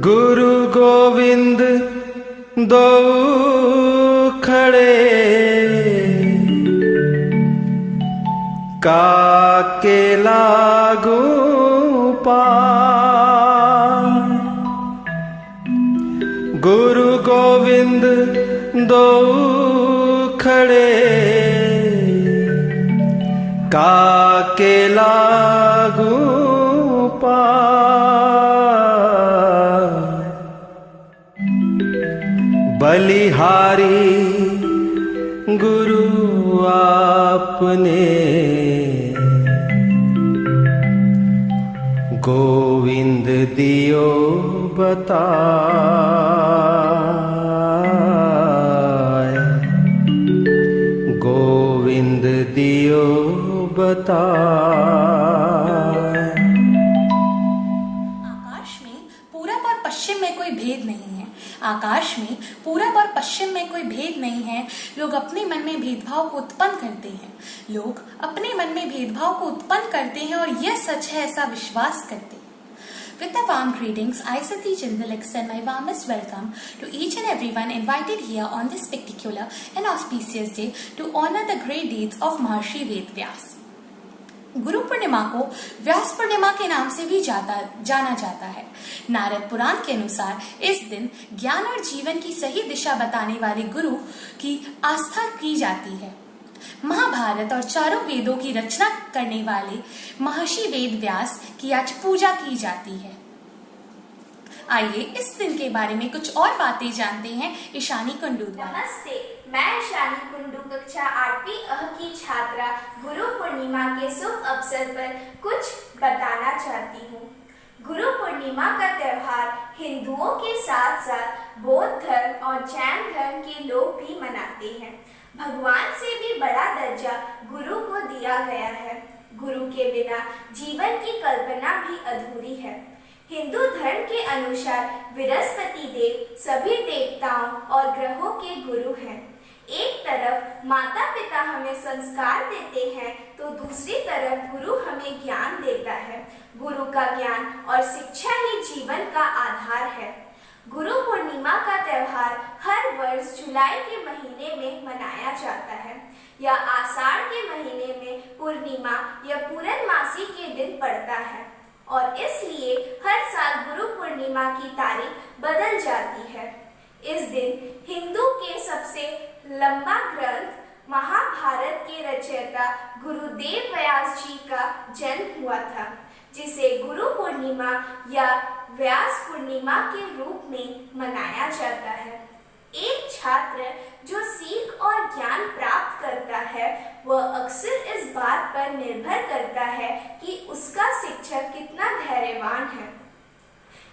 गुरु गोविंद दो खड़े, काके लागू पार। गुरु गोविंद दो खड़े, काके लागू पार। बलिहारी गुरु आपने, गोविंद दियो बताए, गोविंद दियो बताए। आकाश में पूरब और पश्चिम में कोई भेद नहीं है। आकाश में पूरब और पश्चिम में कोई भेद नहीं है। लोग अपने मन में भेदभाव को उत्पन्न करते हैं। लोग अपने मन में भेदभाव को उत्पन्न करते हैं और यह सच है ऐसा विश्वास करते हैं। With the warm greetings, I, Sati Jindal, extend my warmest welcome to each and everyone invited here on this spectacular and auspicious day to honor the great deeds of Maharshi Ved Vyas. Guru Purnima को व्यास पूर्णिमा के नाम से भी जाना जाता है। नारद पुराण के अनुसार इस दिन ज्ञान और जीवन की सही दिशा बताने वाले गुरु की आस्था की जाती है। महाभारत और चारों वेदों की रचना करने वाले महर्षि वेद व्यास की आज पूजा की जाती है। आइए इस दिन के बारे में कुछ और बातें जानते हैं ईशानी कुंडू द्वारा। नमस्ते, मैं ईशानी कुंडू कक्षा 8वीं अ की छात्रा गुरु पूर्णिमा के शुभ अवसर पर कुछ बताना चाहती हूँ। गुरु पूर्णिमा का त्योहार हिंदुओं के साथ साथ बौद्ध धर्म और जैन धर्म के लोग भी मनाते हैं। भगवान से भी बड़ा दर्जा गुरु को दिया गया है। गुरु के बिना जीवन की कल्पना भी अधूरी है। हिंदू धर्म के अनुसार बृहस्पति देव सभी देवताओं और ग्रहों के गुरु हैं। एक तरफ माता पिता हमें संस्कार देते हैं तो दूसरी तरफ गुरु हमें ज्ञान देता है। गुरु का ज्ञान और शिक्षा ही जीवन का आधार है। गुरु पूर्णिमा का त्योहार हर वर्ष जुलाई के महीने में मनाया जाता है। यह आषाढ़ के महीने में पूर्णिमा या पूर्णमासी के दिन पड़ता है और इसलिए हर साल गुरु पूर्णिमा की तारीख बदल जाती है। इस दिन हिंदू के सबसे लंबा ग्रंथ महाभारत के रचयिता गुरुदेव व्यास जी का जन्म हुआ था, जिसे गुरु पूर्णिमा या व्यास पूर्णिमा के रूप में मनाया जाता है। एक छात्र जो सीख और ज्ञान प्राप्त करता है वह अक्सर इस बात पर निर्भर करता है कि उसका शिक्षक कितना धैर्यवान है।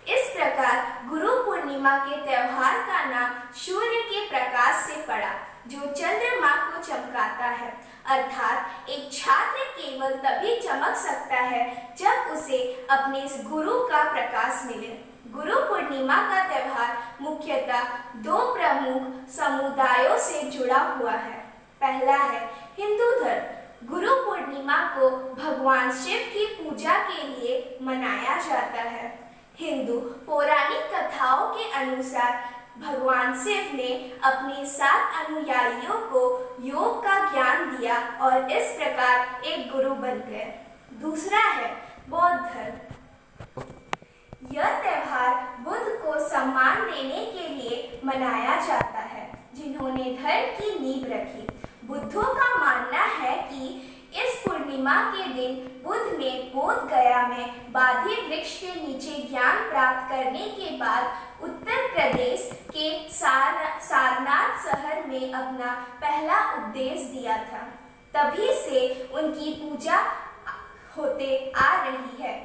इस प्रकार गुरु पूर्णिमा के त्योहार का नाम सूर्य के प्रकाश से पड़ा, जो चंद्रमा को चमकाता है। अर्थात एक छात्र केवल तभी चमक सकता है जब उसे अपने गुरु का प्रकाश मिले। गुरु पूर्णिमा का त्योहार मुख्यतः दो प्रमुख समुदायों से जुड़ा हुआ है। पहला है हिंदू धर्म। गुरु पूर्णिमा को भगवान शिव की पूजा के लिए मनाया जाता है। हिंदू पौराणिक कथाओं के अनुसार भगवान शिव ने अपने 7 अनुयायियों को योग का ज्ञान दिया और इस प्रकार एक गुरु बन गए। दूसरा है बौद्ध धर्म। यह त्योहार बुद्ध को सम्मान देने के लिए मनाया जाता है, जिन्होंने धर्म की नींव रखी। बुद्धों का मानना है कि इस पूर्णिमा के दिन बुद्ध ने बोध गया में बाधी वृक्ष के नीचे ज्ञान प्राप्त करने के बाद उत्तर प्रदेश के सारनाथ शहर में अपना पहला उपदेश दिया था। तभी से उनकी पूजा होते आ रही है।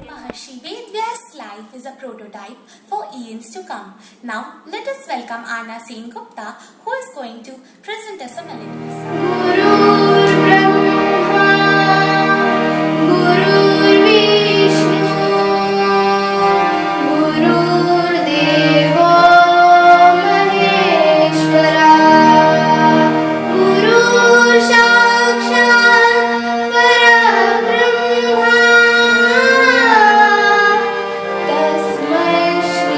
Maharshi Ved Vyas' life is a prototype for eons to come. Now, let us welcome Anna Sen Gupta, who is going to present us a melody. तस्मै Shri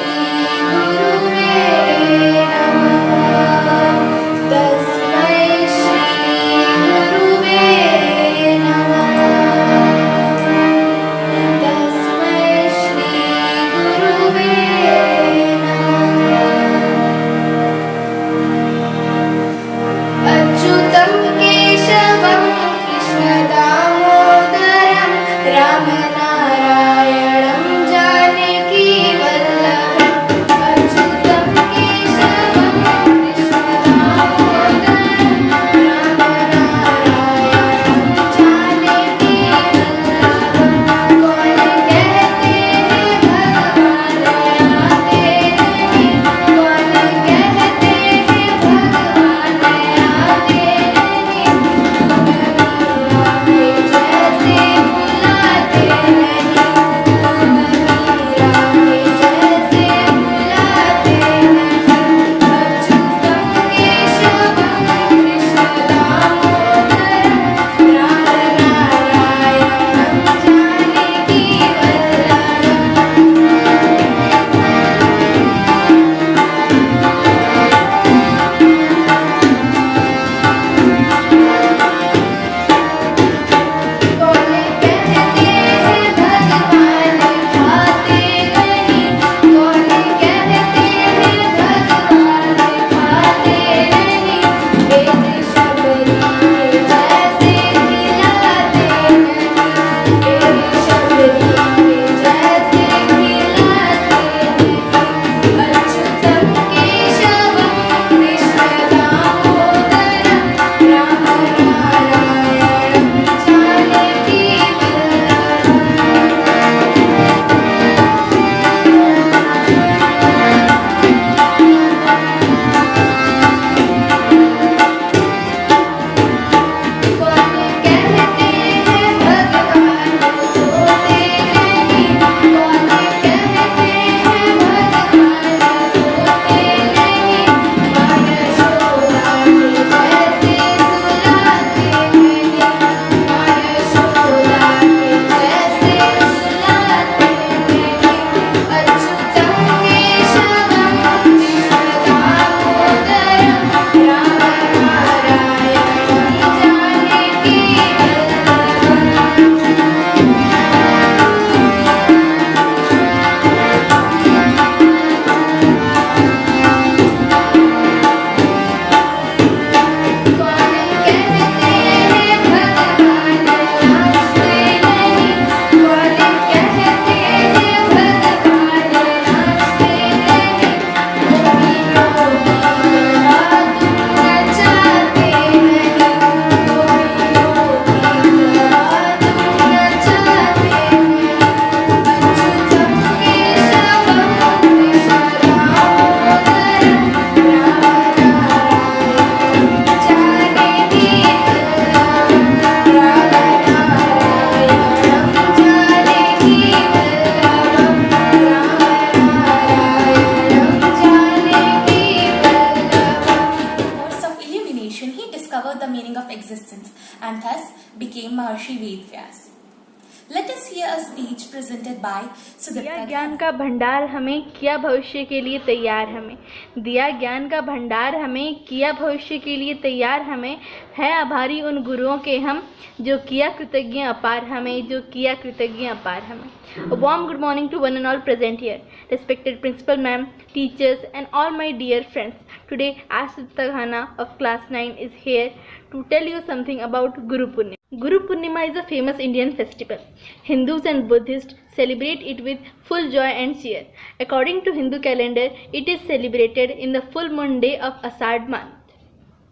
Let us hear a speech presented by दिया Sudipta. ज्ञान का भंडार हमें, किया भविष्य के लिए तैयार हमें। दिया ज्ञान का भंडार हमें, किया भविष्य के लिए तैयार हमें। है आभारी उन गुरुओं के हम, जो किया कृतज्ञ अपार हमें, जो किया कृतज्ञ अपार हमें। A warm good morning to one and all present here. Respected principal ma'am, teachers and all my dear friends. Today Ashdita Khana of class 9 is here to tell you something about Guru Purnima. Guru Purnima is a famous Indian festival. Hindus and Buddhists celebrate it with full joy and cheer. According to Hindu calendar, it is celebrated in the full moon day of Asad month.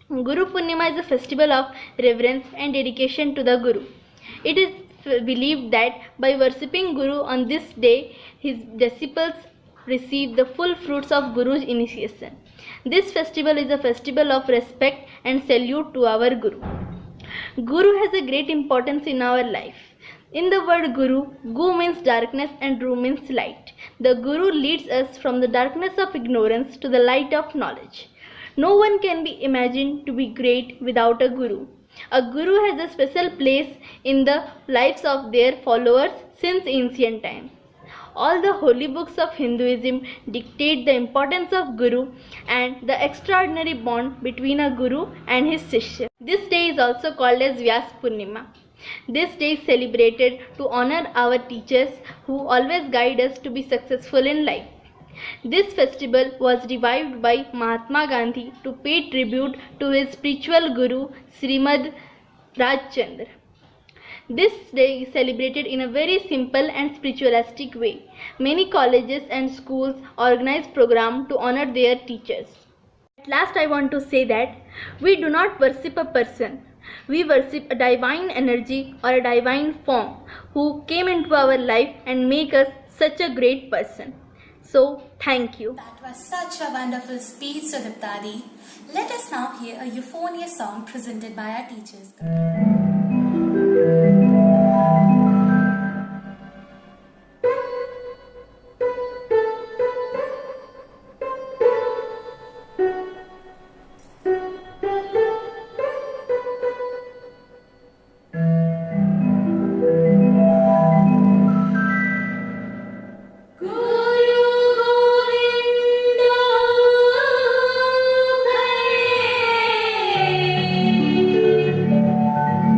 Guru Purnima is a festival of reverence and dedication to the Guru. It is believed that by worshipping Guru on this day, his disciples receive the full fruits of Guru's initiation. This festival is a festival of respect and salute to our Guru. Guru has a great importance in our life. In the word Guru, Gu means darkness and Ru means light. The Guru leads us from the darkness of ignorance to the light of knowledge. No one can be imagined to be great without a Guru. A Guru has a special place in the lives of their followers since ancient times. All the holy books of Hinduism dictate the importance of Guru and the extraordinary bond between a Guru and his Shishya. This day is also called as Vyas Purnima. This day is celebrated to honor our teachers who always guide us to be successful in life. This festival was revived by Mahatma Gandhi to pay tribute to his spiritual guru Srimad Rajchandra. This day is celebrated in a very simple and spiritualistic way. Many colleges and schools organize programs to honor their teachers. At last, I want to say that we do not worship a person. We worship a divine energy or a divine form who came into our life and make us such a great person. So, thank you. That was such a wonderful speech, Sudiptadi. Let us now hear a euphonious song presented by our teachers.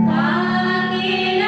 Agila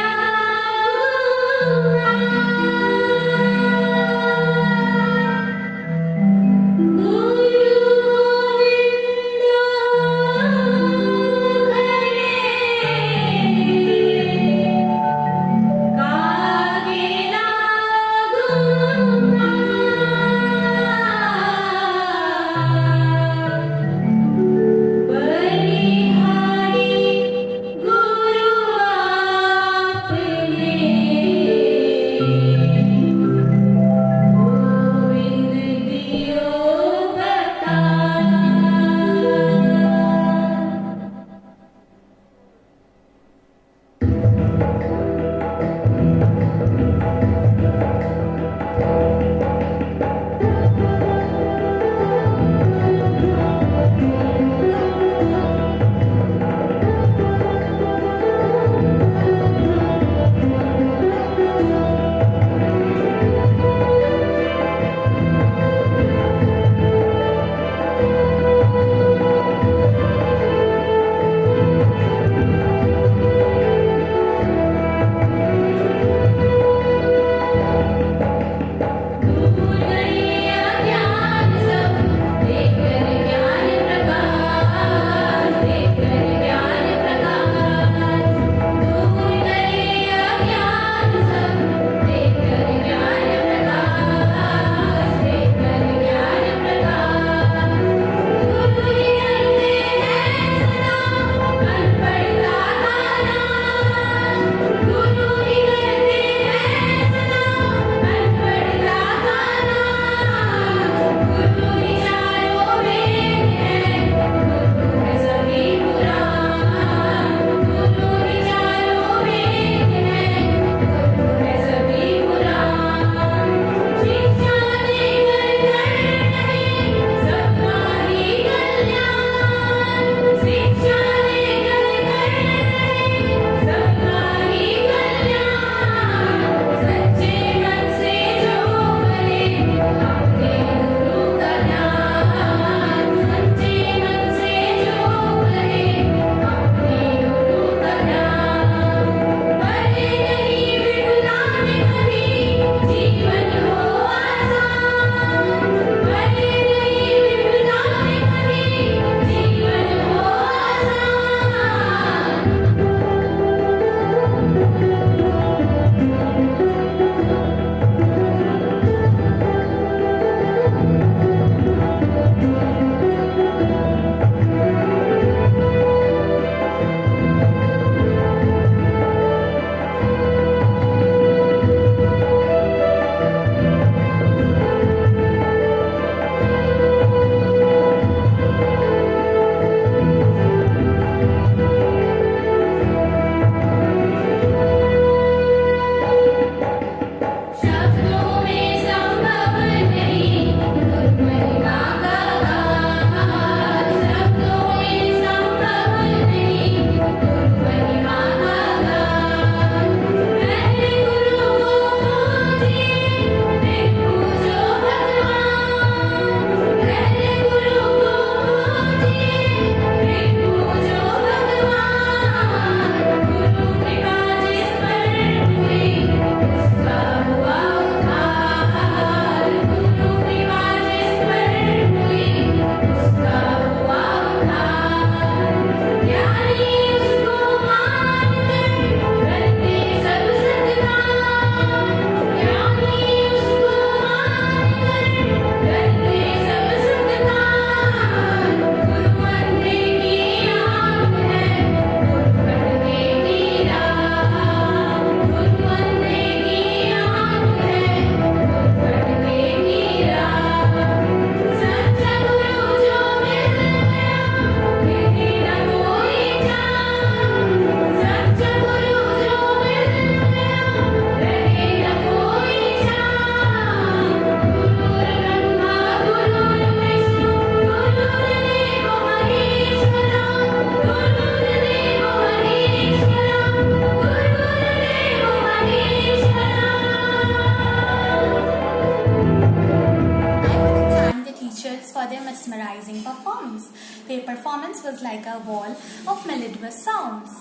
performance. Their performance was like a wall of melodious sounds.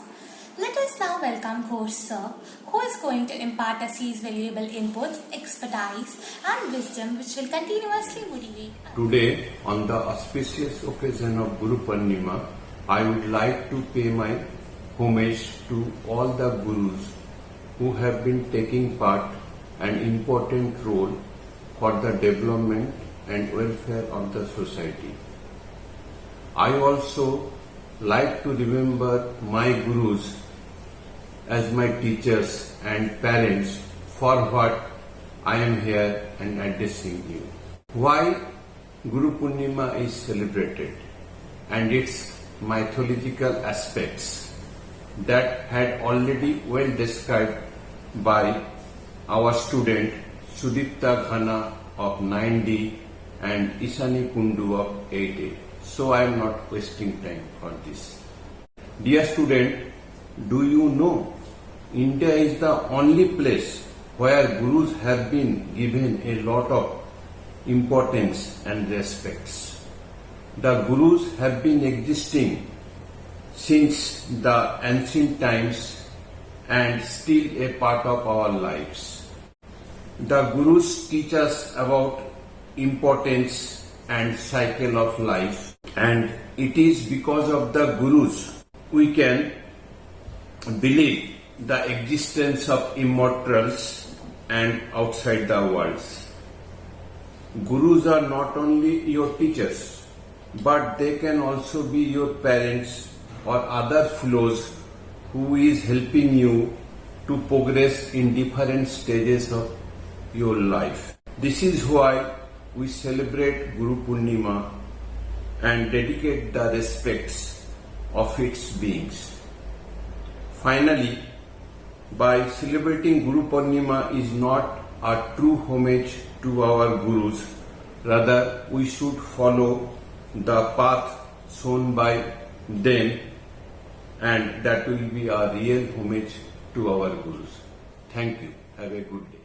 Let us now welcome Ghosh Sir, who is going to impart us his valuable inputs, expertise and wisdom which will continuously motivate us. Today, on the auspicious occasion of Guru Purnima, I would like to pay my homage to all the Gurus who have been taking part an important role for the development and welfare of the society. I also like to remember my Gurus as my teachers and parents for what I am here and addressing you. Why Guru Purnima is celebrated and its mythological aspects that had already well described by our student Sudipta Ghana of 9D and Ishani Kundu of 8A. So I am not wasting time for this. Dear student, do you know India is the only place where Gurus have been given a lot of importance and respects. The Gurus have been existing since the ancient times and still a part of our lives. The Gurus teach us about importance and cycle of life, and it is because of the Gurus we can believe the existence of immortals and outside the worlds. Gurus are not only your teachers, but they can also be your parents or other fellows who is helping you to progress in different stages of your life. This is why we celebrate Guru Purnima and dedicate the respects of its beings. Finally, by celebrating Guru Purnima is not a true homage to our Gurus. Rather, we should follow the path shown by them, and that will be a real homage to our Gurus. Thank you. Have a good day.